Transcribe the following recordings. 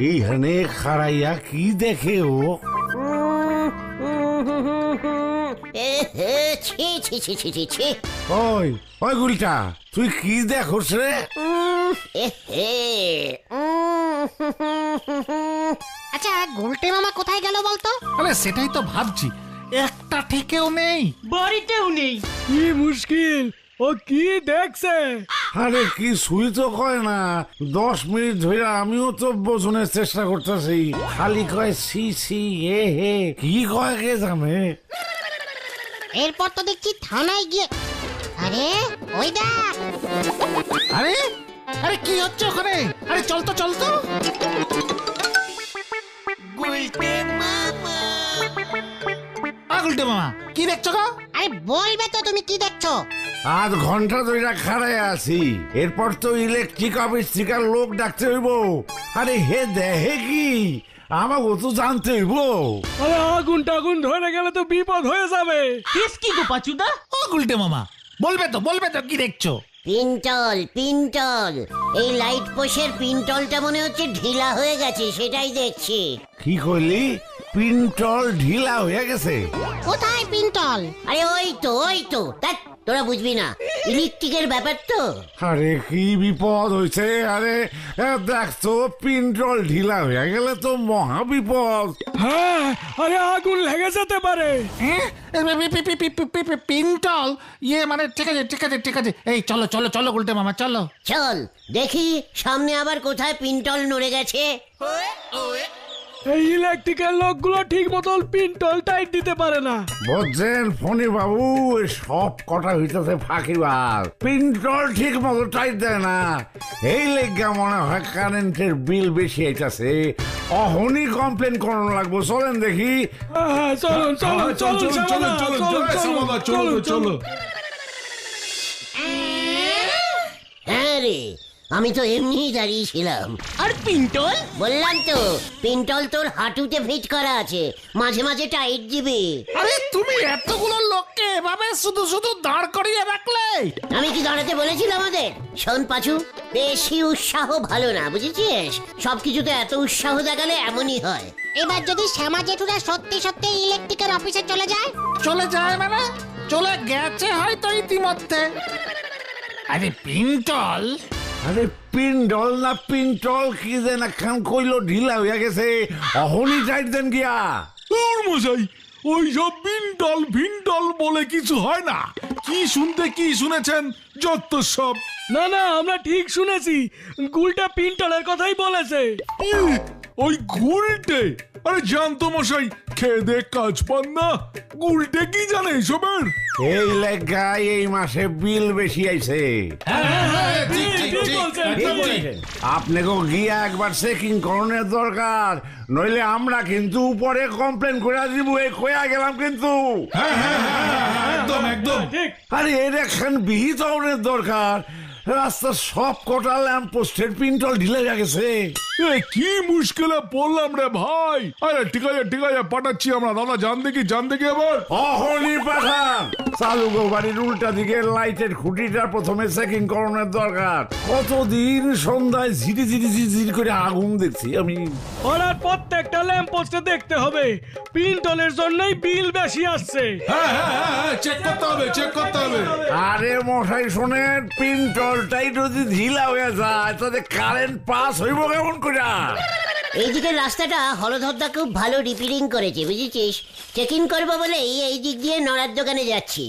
এইখানে খাড়াইয়া কি দেখে ও? ছি ছি ছি ছি ছি ছি। ওই ওই গুলটা, তুই কি দেখোস রে? আচ্ছা গুলটে মামা কোথায় গেল বলতো? আরে সেটাই তো ভাবছি, একটা ঠিকও নেই, বাড়িতেও নেই। কি মুশকিল, ও কি দেখছে? আরে কি শুই তো কয় না, 10 মিনিট ধরে আমিও তো বোঝনের চেষ্টা করতেছি, খালি কয় সি সি এ হে, কি কয় কে জানে। এরপর তো দেখছি থানায় গিয়ে, আরে ওই দেখ। আরে আরে কি হচ্ছে ওখানে? আরে চল তো চল তো। গুলটে মামা কি দেখছো গো? আরে বলবে তো তুমি কি দেখছো? আধ ঘন্টা ধরে খাড়ায় আছি, এরপর তো ইলেকট্রিক অফিস থেকে লোক ডাকতে হইব। আরে হে দেহে কি, আমাকে তো জানতে হইব। আরে আগুন টাগুন ধরে গেলে তো বিপদ হয়ে যাবে। কেস কি গো পাচুদা? ও গুলটে মামা বলবে তো কি দেখছো? পিন্টল পিন্টল, এই লাইট পোষের পিন্টলটা মনে হচ্ছে ঢিলা হয়ে গেছে, সেটাই দেখছি। কি করলি? পিন্টল ঢিলা হয়ে গেছে? কোথায় পিন্টল? আরে ওই তো ধ্যাৎ, তোরা বুঝবি না, ইলেকট্রিকের ব্যাপার তো। আরে কি বিপদ হয়েছে? আরে দেখছো পিন্টল ঢিলা হয়ে গেলে তো মহা বিপদ। হ্যাঁ, আরে আগুন লেগে যেতে পারে। পিন্টল ইয়ে মানে ঠিক আছে, এই চলো চলো চলো গুলটে মামা চলো। চল দেখি সামনে আবার কোথায় পিন্টল নড়ে গেছে। এই ইলেকট্রিকের লোকগুলো ঠিক মতন পিন্টল টাইট দিতে পারে না। বুঝছেন ফণি বাবু, সব কটা হইতেছে ফাঁকিবাজ, পিন্টল ঠিক মতো টাইট দেয় না। এই লেগা মনে হয় কারেন্টের বিল বেশি আইতাছে, অহনি কমপ্লেন করানো লাগবো। চলেন দেখি। হ্যাঁ, চলুন চলুন চলুন চলুন চলুন। হ্যাঁ রে, আমি তো এমনিই দাঁড়িয়েছিলাম। আর পিন্টল? বললাম তো পিন্টল তোর হাঁটুতে ফিট করা আছে, মাঝে মাঝে টাইট দিবি। আরে তুমি এতগুলো লোককে এভাবে শুধু দাঁড় করিয়ে রাখলে? আমি কি দাঁড়াতে বলেছিলাম আমাদের? শোন পাচু, বেশি উৎসাহ ভালো না, বুঝেছিস? সবকিছুতে এত উৎসাহ দেখালে এমনই হয়। এবার যদি শ্যামা জেঠুরা সত্যি সত্যি ইলেকট্রিকের অফিসে চলে যায়? চলে যায় মানে? চলে গেছে হয়তো ইতিমধ্যে। আরে পিন্টল, আরে পিন্টল না পিন্টল কি দেন একখান কইলো ঢিলা হইয়া গেছে, অহনি টাইট দেন গিয়া। মশাই, ওই সব পিন্টল ভিন্টল বলে কিছু হয় না। কি শুনেছেন যত সব। না না, আমরা ঠিক শুনেছি, গুলটা পিন্টলের কথাই বলেছে। ওই গুলটে? আরে জানতো মশাই, খেয়ে দে কাজ পান না, গুলটে কি জানে এসবের? এই লেগায় এই মাসে বিল বেশি আইছে। আপনাকেও গিয়া একবার চেকিং করণের দরকার, নইলে আমরা কিন্তু উপরে কমপ্লেন করে দিব। এই কয়া গেলাম কিন্তু। একদম একদম। আরে এর একখান বিহিত হওয়ার দরকার, রাস্তার সব কটা ল্যাম্প পোস্টের পিন্টল ঢিলে গেছে। কি মুশকিলে পড়লাম রে ভাই। আরে ঠিক আছে পাঠাচ্ছি আমরা। দাদা জান দেখি আবার। অহনি পাঠান। চালু গো বাড়ির উল্টা দিকে লাইটের খুঁটিটা প্রথমে চেকিং করণের দরকার। কতদিন সন্ধ্যায় ঝিরি করে আগুন দেখছি আমি। ওনার প্রত্যেকটা ল্যাম্প পোস্টে দেখতে হবে, পিন্টলের জন্যই বিল বেশি আসছে। হ্যাঁ, চেক করতে হবে। আরে মশাই শোনেন, পিন্টলটাই যদি ঢিলা হয়ে যায় তাতে কারেন্ট পাস হইব কেমন করে? এইদিকে রাস্তাটা হলধরদা খুব ভালো রিপেয়ারিং করেছে, বুঝেছিস? চেকিং করবো বলেই এই দিক দিয়ে নড়ার দোকানে যাচ্ছি।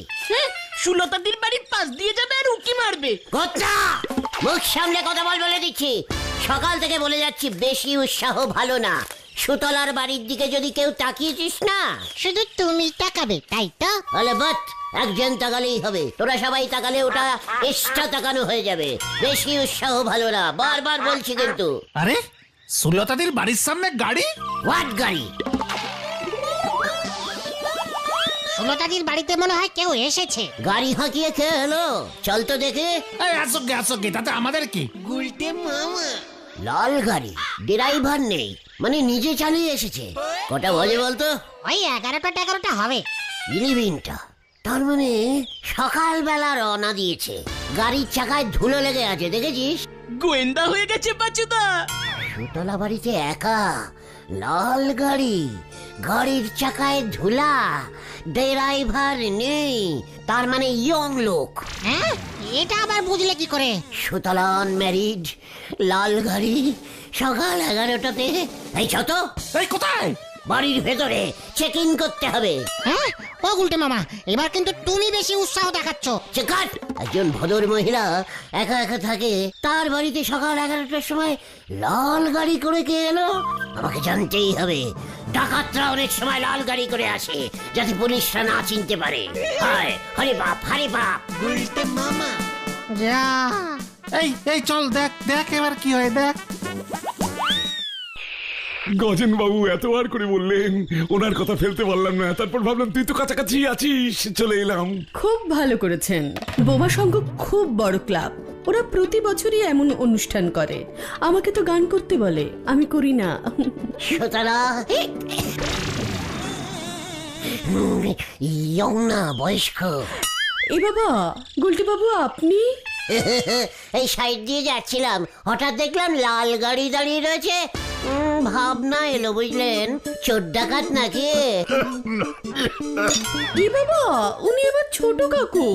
সুলতাদির বাড়ির পাশ দিয়ে যাবে আর উকি মারবে। কথা মুখ সামনে কথা বলে দিচ্ছি। সকাল থেকে বলে যাচ্ছি বেশি উৎসাহ ভালো না। সুতলার বাড়ির দিকে যদি কেউ তাকিয়েছিস না, শুধু তুমি তাকাবে, তাই তো? তাহলে বাট একজন তাকালেই হবে। তোরা সবাই তাকালে ওটা এক্সট্রা তাকানো হয়ে যাবে। বেশি উৎসাহ ভালো না, বারবার বলছি কিন্তু। আরে সুলতাদির বাড়ির সামনে গাড়ি? হোয়াট গাড়ি? সুলতাদির বাড়িতে মনে হয় কেউ এসেছে। গাড়ি হাঁকিয়ে খেয়ে হলো? চল তো দেখে। আসো গে, তাতে আমাদের কি? গুলটে মামা। লাল গাড়ি, ড্রাইভার নেই, মানে নিজে চালিয়ে এসেছে। কটা বাজে বলতো? ওই 11টা হবে। ইলিভিনটা, তার মানে সকালবেলা রওনা দিয়েছে। গাড়ির চাকায় ধুলো লেগে আছে, দেখেছিস? গোয়েন্দা হয়ে গেছে পাচুদা। সুতলা বাড়িতে একা, লাল গাড়ি, গাড়ির চাকায় ধুলা, ড্রাইভার নেই, তার মানে ইয়ং লোক। হ্যাঁ, এটা আবার বুঝলে কি করে? সুতলা ম্যারিড, লাল গাড়ি, সকাল 11টাতে। এই ছত, এই কোথায়? বাড়ির ভেতরে চেক ইন করতে হবে। হ্যাঁ, ও গুলটে মামা, এবার কিন্তু তুমি বেশি উৎসাহ দেখাচ্ছ। চেকার, একজন ভদ্র মহিলা একা একা থাকে, তার বাড়িতে সকাল 11টার সময় লাল গাড়ি করে কে এলো? আমাকে জানতেই হবে। ডাকাতরা অনেক সময় লাল গাড়ি করে আসে, যাতে পুলিশরা না চিনতে পারে। হায় হরে বাপ, হরে বাপ। যা, এই চল দেখ দেখ এবার কি হয় দেখ। গজেন বাবু এতবার করে বললেন, ওনার কথা ফেলতে পারলাম না। তারপর ভাবলাম তুই তো কাছাকাছি আছিস, চলে এলাম। খুব ভালো করেছেন। বোমা সংঘ খুব বড় ক্লাব, ওরা প্রতি বছরই এমন অনুষ্ঠান করে। আমাকে তো গান করতে বলে, আমি করি না। সুতরা ইয়ং না, বয়স্ক। এ বাবা, গুলটি বাবু আপনি? এই সাইড দিয়ে যাচ্ছিলাম, হঠাৎ দেখলাম লাল গাড়ি দাঁড়িয়ে রয়েছে। ভাবনা এলো, বুঝলেন, চোর ডাকাত নাকি। এ বাবা, উনি আবার ছোট কাকু,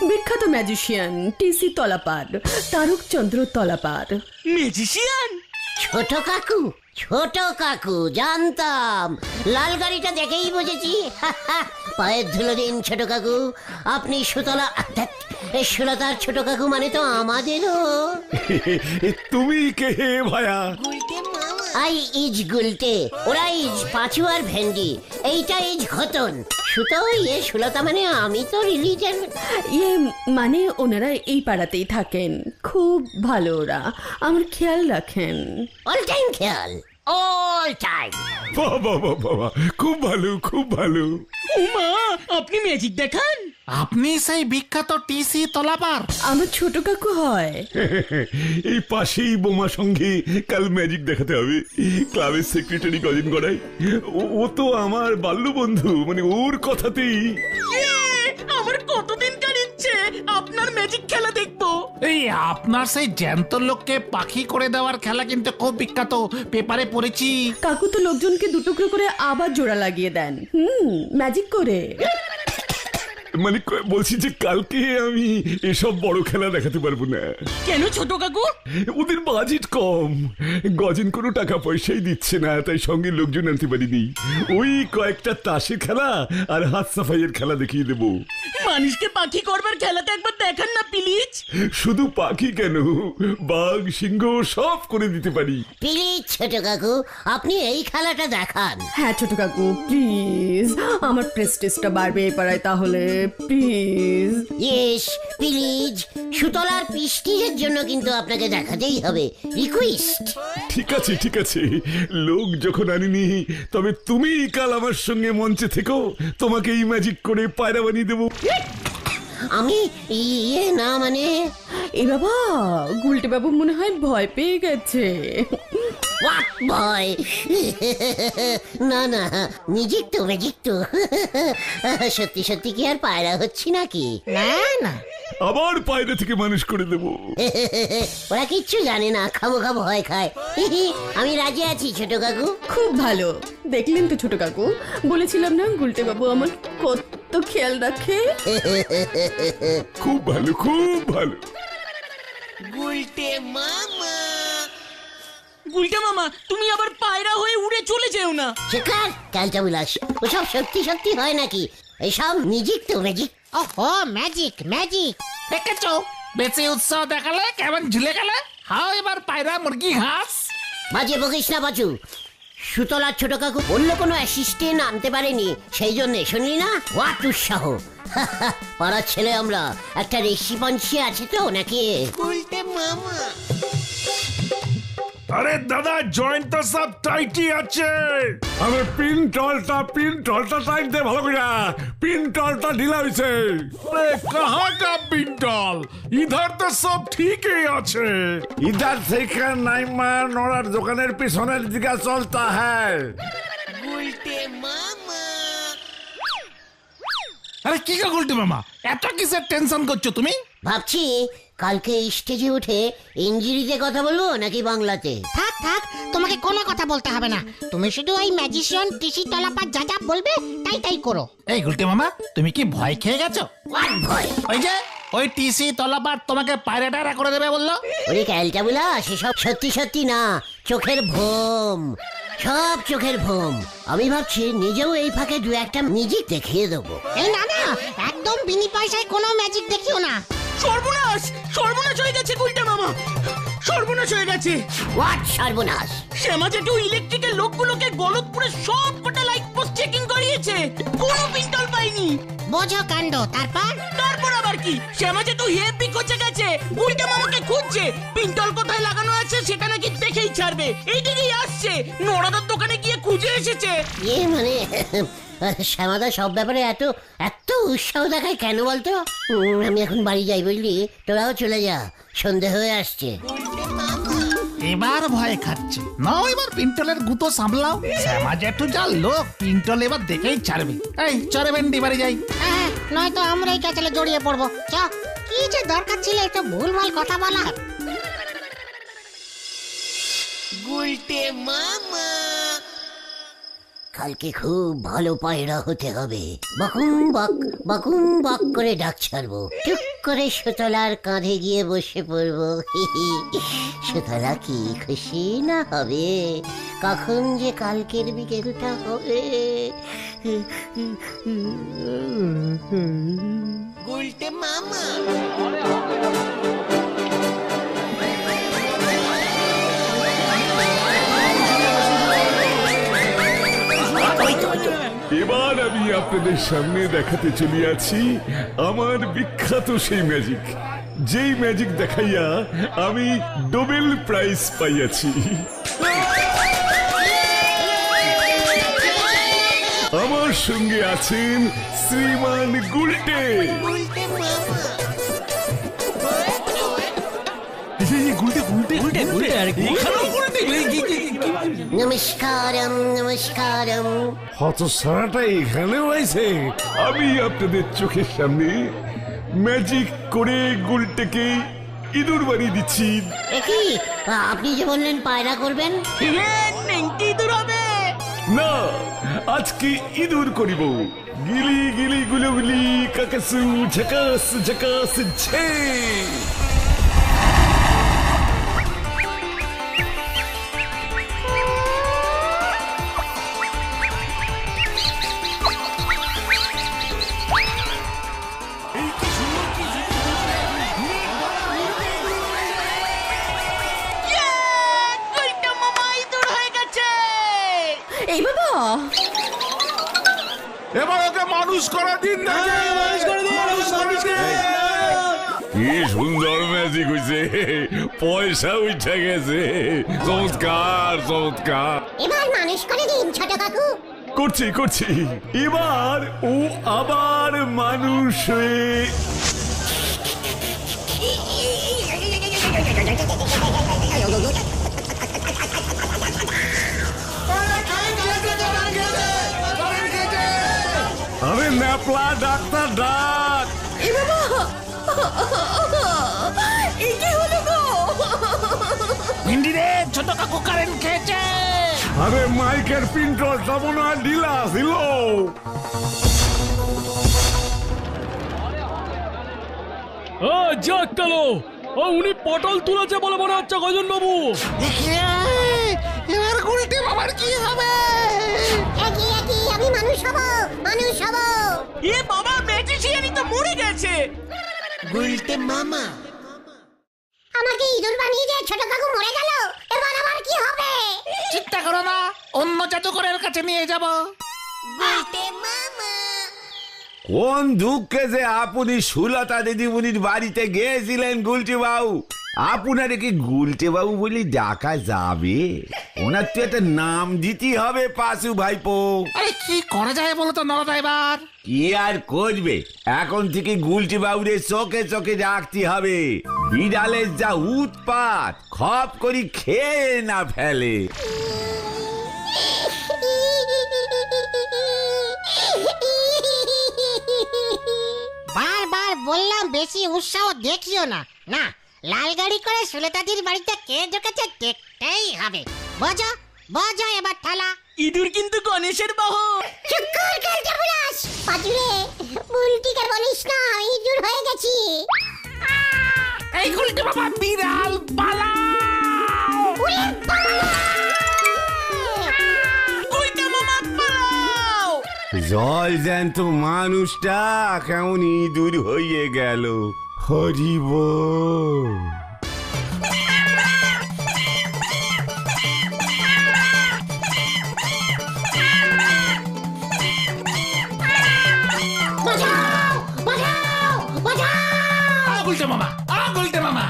বিখ্যাত magician TC Talapar, Tarakchandra Talapar. Magician? ছোট কাকু? ছোট কাকু জানতাম, লাল গাড়িটা দেখেই বুঝেছি। পায়ের ধুলো দিন ছোট কাকু। আপনি সুতলা, এই সুলতার ছোট কাকু মানে তো আমাদেরও। তুমি কে ভায়া? আই ইজ গুলটে, ওরা ইজ পাঁচু আর ভেন্ডি, এইটা ইজ ঘতন। সুতো ইয়ে সুলতা মানে আমি তো রিলিজন। ইয়ে মানে ওনারা এই পাড়াতেই থাকেন, খুব ভালো ওরা, আমার খেয়াল রাখেন। অল টাইম খেয়াল, অল টাইম। বাবা বাবা, খুব ভালো খুব ভালো। উমা, আপনি ম্যাজিক দেখান? আপনি সেই বিখ্যাত টিসি তলাপার? আমার ছোট কাকু হয়। এই পাশেই বোমা সঙ্গে কাল ম্যাজিক দেখাতে হবে। ক্লাবের সেক্রেটারি গজেন গড়াই, ও তো আমার বাল্য বন্ধু, মানে ওর কথাতেই। আমার কতদিনকার ইচ্ছে আপনার ম্যাজিক খেলা দেখবো। এই আপনার সেই জ্যান্ত লোককে পাখি করে দেওয়ার খেলা কিন্তু খুব বিখ্যাত, পেপারে পড়েছি। কাকু তো লোকজনকে দুটুকরো করে আবার জোড়া লাগিয়ে দেন, ম্যাজিক করে। মানে বলছি যে কালকে আমি এসব বড় খেলা দেখাতে পারবো না। কেন ছোট কাকু? ওদের বাজেট কম, গজেন কোনো টাকা পয়সাই দিচ্ছে না, তাই সঙ্গে লোকজন আনতে পারিনি। ওই কয়েকটা তাসের খেলা আর হাত সাফাইয়ের খেলা দেখিয়ে দেবো। মানুষকে পাখি করবার খেলাতে একবার দেখান না প্লিজ। শুধু পাখি কেন, বাঘ সিংহ সব করে দিতে পারি। প্লিজ ছোট কাকু, আপনি এই খেলাটা দেখান। হ্যাঁ ছোট কাকু প্লিজ, আমার প্রেস্টিজটা বাড়বে এই পাড়ায়, তাহলে প্লিজ। ইয়েস প্লিজ, সুতলার প্রেস্টিজের জন্য কিন্তু আপনাকে দেখাতেই হবে, রিকোয়েস্ট। ঠিক আছে ঠিক আছে, লোক যখন আনিনি, তবে তুমি কাল আমার সঙ্গে মঞ্চে থেকো, তোমাকে এই ম্যাজিক করে পায়রা বানিয়ে দেবো। আমি ইয়ে না মানে। এ বাবা, গুলটে বাবু মনে হয় ভয় পেয়ে গেছে। What boy? না না, ম্যাজিক তো ম্যাজিক তো। সত্যি সত্যি কি আর পায়রা হচ্ছি নাকি? না না, আবার পায়রা থেকে মানুষ করে দেবো। ওরা কিচ্ছু জানে না, খাবো খাবো ভয় খায়। আমি রাজি আছি ছোট কাকু। খুব ভালো, দেখলেন তো ছোট কাকু, বলেছিলাম না গুলটে বাবু আমার কত খেয়াল রাখে। খুব ভালো খুব ভালো। গুলটে মামা, তুমি আবার পায়রা হয়ে উড়ে চলে যেও না। শেখার ক্যালটা বিলাস, ওসব সত্যি সত্যি হয় নাকি? এইসব ম্যাজিক তো ম্যাজিক। ওহো, ম্যাজিক ম্যাজিক। দেখেছো, বেশি উৎসাহ দেখালে কেমন ঝুলে গেলে। হাও এবার পায়রা মুরগি হাঁস। বাজে বকিস না বাচু। সুতলার ছোট কাকু অন্য কোনো অ্যাসিস্ট্যান্ট আনতে পারেনি, সেই জন্য শুনলি না? হোয়াট উৎসাহ! পাড়ার ছেলে আমরা, একটা রেসিপন্সি আছে তো নাকি? আরে দাদা, জয়েন্ট তো সব টাইটই আছে। আরে পিন টলটা টাইট দে ভালো করে, পিন টলটা ঢিলা হইছে। আরে কাহা কা পিন টল, ইধার তো সব ঠিকই আছে। ইধার থেকে নাইমা নড়ার দোকানের পিছনের দিকে চলতা হ্যায়। আরে কি গো গুলটে মামা, এত কিসের টেনশন করছো তুমি? ভাবছি কালকে স্টেজে উঠে ইংরেজিতে কথা বলবো নাকি বাংলাতে? থাক থাক, তোমাকে কোনো কথা বলতে হবে না। তুমি শুধু ওই ম্যাজিশিয়ান টিসি তলাপার যা যা বলবে তাই করো। এই গুলটে মামা, তুমি কি ভয় খেয়ে গেছো? হোয়াট ভয়? ওই যে ওই টিসি তলাপার তোমাকে পায়রাটারা করে দেবে বললো। ওরে ক্যালটা বুলা, সেসব সত্যি সত্যি না, চোখের ভ্রম, সব চোখের ভ্রম। আমি ভাবছি নিজেও এই ফাঁকে দু একটা ম্যাজিক দেখিয়ে দেবো। এই না না, একদম বিনি পয়সায় কোনো ম্যাজিক দেখিও না। সর্বনাশ, সর্বনাশ হয়ে গেছে গুলটে মামা, সর্বনাশ হয়ে গেছে। হোয়াট সর্বনাশ? শ্যামা জেঠু ইলেকট্রিকের লোকগুলোকে গলতপুরে সব কটা লাইট পোস্ট চেকিং করিয়েছে, কোনো পিস্তল পাইনি। বোঝো কাণ্ড। তারপর আবার কি, শ্যামা জেঠু হেভি খোঁজে গেছে, গুলটে মামাকে খুঁজছে। পিস্তল কোথায় লাগানো আছে সেটা নাকি দেখেই ছাড়বে, এইদিকেই আসছে। নোড়াদার দোকানে গিয়ে খুঁজে এসেছে। মানে শ্যামাদা সব ব্যাপারে এত এত উৎসাহ দেখায় কেন বলতো? আমি এখন বাড়ি যাই, বুঝলি? তোরাও চলে যা, সন্ধে হয়ে আসছে। এবার ভয় খাচ্ছে না, এবার পিন্টলের গুতো সামলাও। শ্যামা জেঠু যা লোক, পিন্টল এবার দেখেই ছাড়বে। এই চরে ভেন্ডি বাড়ি যাই। হ্যাঁ, নয়তো আমরাই ক্যাচলে জড়িয়ে পড়বো। চ, কি যে দরকার ছিল একটু ভুলভাল কথা বলার। কালকে খুব ভালো পায়রা হতে হবে। বকুম বক করে ডাক ছাড়বো। চুপ করে সুতলার কাঁধে গিয়ে বসে পড়বো। সুতলা কি খুশি না হবে? কখন যে কালকের বিকেলটা হবে। গুলটে মামা। এবার আমি আপনাদের সামনে দেখাতে চলিয়াছি আমার বিখ্যাত সেই ম্যাজিক, যেই ম্যাজিক দেখাইয়া আমি নোবেল প্রাইজ পাইয়াছি। আমার সঙ্গে আছেন শ্রীমান গুলটে। নমস্কারম নমস্কারম। হতছাড়াটা এখানেও আছে। আমি আপনাদের চোখের সামনে ম্যাজিক করে গুলটেকে ইঁদুর বানিয়ে দিচ্ছি। কি আপনি যে বললেন পায়রা করবেন? নেংটি দূর হবে না, আজকে ইঁদুর করিব। গিলি গিলি গুলগুলি কাকাসু ঝকাস ঝকাস ঝে। এই বাবা, এবার ওকে মানুষ করা দিন না। কি সুন্দর ম্যাজিক হইছে, পয়সা উঠে গেছে। চমৎকার চমৎকার। এবার মানুষ করে দিন ছোট কাকু। করছি। এবার ও আবার মানুষ হয়ে আরে ন্যাপলা ডাক্তার ডাক। এই বাবা, এই কি হলো গো? ভেন্ডি রে, ছোট কাকু কারেন্ট খেয়েছে। আরে মাইকের পিন্টলটা মনে হয় ঢিলা ছিল। ও যাক গেল, ও উনি পটল তুলেছে বলে মনে হচ্ছে গজন বাবু। এবার গুলটে মামার কি হবে? একই আমি মানুষ হব। এ বাবা, ম্যাজিশিয়ানই তো মরে গেছে। গুলটে মামা। আমাকে ইঁদুর বানিয়ে দিয়ে ছোট কাকু মরে গেল, এবার আমার কি হবে? চিন্তা করো না, অন্য জাদুকরের কাছে নিয়ে যাব। গুলটে মামা। কোন দুঃখে যে আপনি সুলতা দিদিমণির বাড়িতে গিয়েছিলেন গুলটে বাবু? আপনারে কি গুলটে বাবু বলে ডাকা যাবে? ওনার তো একটা নাম দিতে হবে পাশু ভাইপো। আরে কি করা যায় বলো তো নরদা এবার? কি আর করবে, এখন থেকে গুলটে বাবুরে চোখে চোখে রাখতে হবে। বিড়ালের যা উৎপাত, খপ করি খেয়ে না ফেলে। বারবার বললাম বেশি উৎসাহ দেখিও না। না, লাল গাড়ি করে সুলেতাদির বাড়িতে কে ঢুকেছে দেখতেই হবে। বোঝো বোঝো এবার ঠালা। ইঁদুর কিন্তু গণেশের বাহন। চুক্কর খেলতে বলাস পাজুরে বুলটিকে বলিস না আমি ইঁদুর হয়ে গেছি। এই গুলটে মামা বিড়াল পালাও! উড়ে বাবা! গুলটে মামা পালাও! জল জ্যান্ত মানুষটা কেমন ইঁদুর হয়ে গেল। হরিব বাঁচাও বাঁচাও বাঁচাও! গুলটে মামা, গুলটে মামা!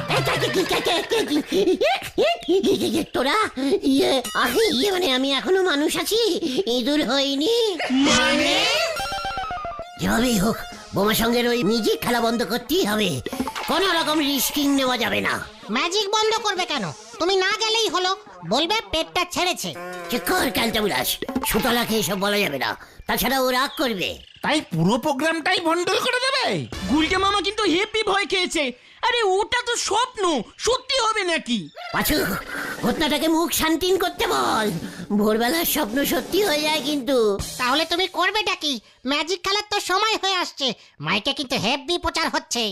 তোরা মানে আমি এখনো মানুষ আছি, ইঁদুর হইনি। মানে যেভাবেই হোক বোমা সঙ্গের ওই মিউজিক খেলা বন্ধ করতেই হবে। কোন রকম রিস্কিং নেওয়া যাবে না। ম্যাজিক বন্ধ করবে কেন? তুমি না গেলেই হলো, বলবে পেটটা ছেড়েছে। চিক্কর ক্যালটা বুলাস, সুতলাকে এসব বলা যাবে না, তাছাড়া ও রাগ করবে। তাই পুরো প্রোগ্রামটাই ভন্ডল করে দেবে? গুলটে মামা কিন্তু হেপি ভয় খেয়েছে। আরে ওটা তো স্বপ্ন, সত্যি হবে নাকি? পাছু ঘটনাটাকে মুখ শান্তিন করতে বল। ভোরবেলার স্বপ্ন সত্যি হয়ে যায় কিন্তু। তাহলে তুমি করবেটা কি? ম্যাজিক খেলার তো সময় হয়ে আসছে, মাইকে কিন্তু হেভি প্রচার হচ্ছে।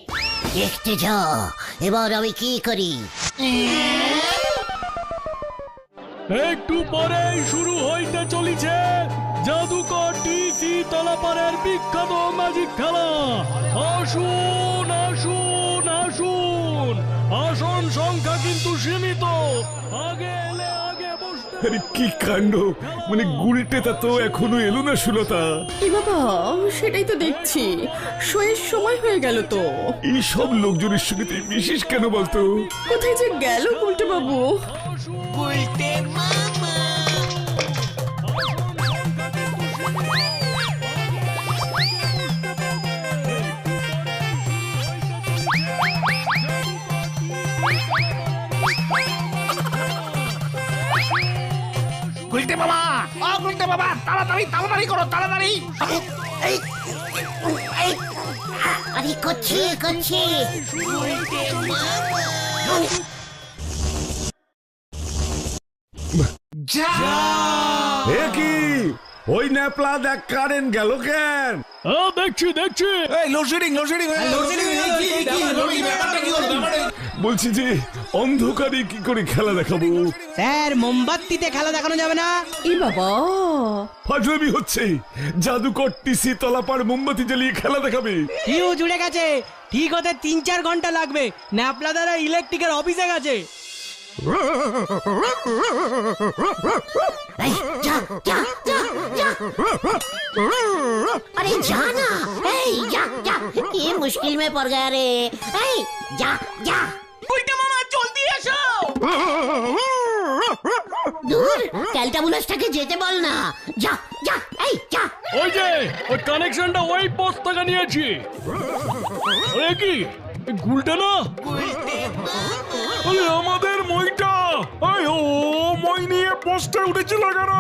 দেখতে যা এবার আমি কি করি। একটু পরেই শুরু হইতে চলেছে জাদুকর টিসি তলাপাড়ের বিখ্যাত ম্যাজিক খেলা। আসুন আসুন আসুন, আসন সংখ্যা কিন্তু সীমিত। আগে এলে আগে বসতে। আরে কি কাণ্ড, মানে গুলটেটা তো এখনো এলো না সুলতা। এ বাবা, সেটাই তো দেখছি, শোয়ের সময় হয়ে গেল তো। এই সব লোকজনের সঙ্গে তুই মিশিস কেন বলতো? কোথায় যে গেল গুলটে বাবু? গুলটে মামা, গুলটে মামা, তাড়াতাড়ি তাড়াতাড়ি করো, তাড়াতাড়ি! আরে করছি করছি। যা! এ কি ওই ন্যাপলা দেখ কারেন্ট গেল কেন? দেখছি দেখছি। এই লোডশেডিং, লোডশেডিং, লোডশেডিং! বলছি যে অন্ধকারে কি করে খেলা দেখাবো? স্যার, মোমবাতিতে খেলা দেখানো যাবে না। এ বাবা, ফাজলামি হচ্ছে। জাদুকর টিসি তলাপাড় মোমবাতি জ্বালিয়ে খেলা দেখাবে? হিউ জুড়ে গেছে, ঠিক হতে 3-4 ঘন্টা লাগবে। ন্যাপলা দ্বারা ইলেকট্রিকের অফিসে গেছে। এই, যা, যা, যা, যা। अरे जा ना, जा जा, ये मुश्किल में पड़ गया रे। जा जा। গুলটে মামা জলদি এসো। দূর ক্যালটাবুলাসটাকে যেতে বল না। যা যা, যা। ওই যে ওই কানেকশনটা ওই পোস্ট থেকে নিয়েছি। আরে কি গুলটা না? আরে আমাদের মইটা, ও মই নিয়ে পোস্টে উঠেছিল কেন?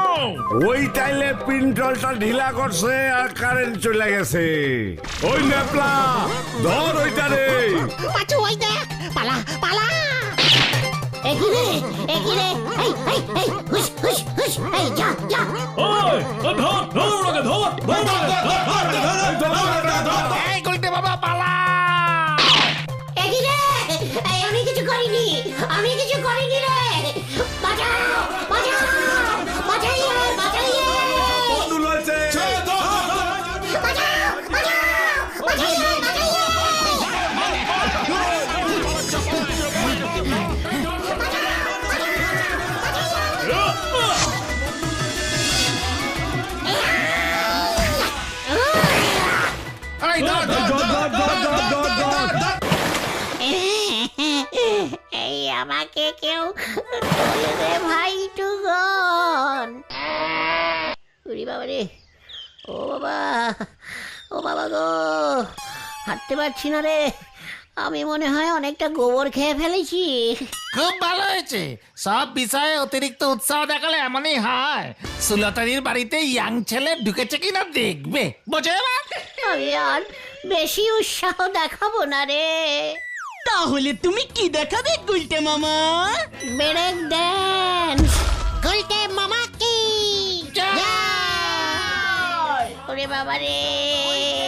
ওই টাইলে পিন্টলটা ঢিলা করছে আর কারেন্ট চলে গেছে। ওই ন্যাপলা ধর ওইটা রে। পাচু ওই দেখ, পালা পালা। এগিরে হুশ হুশ হুশ, যা যা। ওই ধর ধর ওকে ধর এই গুলটে মামা পালা! এগিরে, আমি কিছু করিনি রে। বাঁচাও বাঁচাও, বাঁচাইয়ে বাঁচাইয়ে, বন্ধু রয়েছে। বাঁচাও বাঁচাও, বাঁচাইয়ে বাঁচাইয়ে। এই ধর, ধর, ধর, ধর, ধর, ধর, ধর! এই আমাকে কেউ তুলে দে ভাই টুগন। উরি বাবা রে, ও বাবা গো, হাঁটতে পারছি না রে। আমি মনে হয় অনেকটা গোবর খেয়ে ফেলেছি। খুব ভালো হয়েছে। সব বিষয়ে অতিরিক্ত উৎসাহ দেখালে এমনই হয়। সুলতানির বাড়িতে ইয়াং ছেলে ঢুকেছে কিনা দেখবে, বোঝো এবার? আমি আর বেশি উৎসাহ দেখাবো না রে। তাহলে তুমি কি দেখাবে গুলটে মামা? Break dance. গুলটে মামা কি ওরে বাবা রে।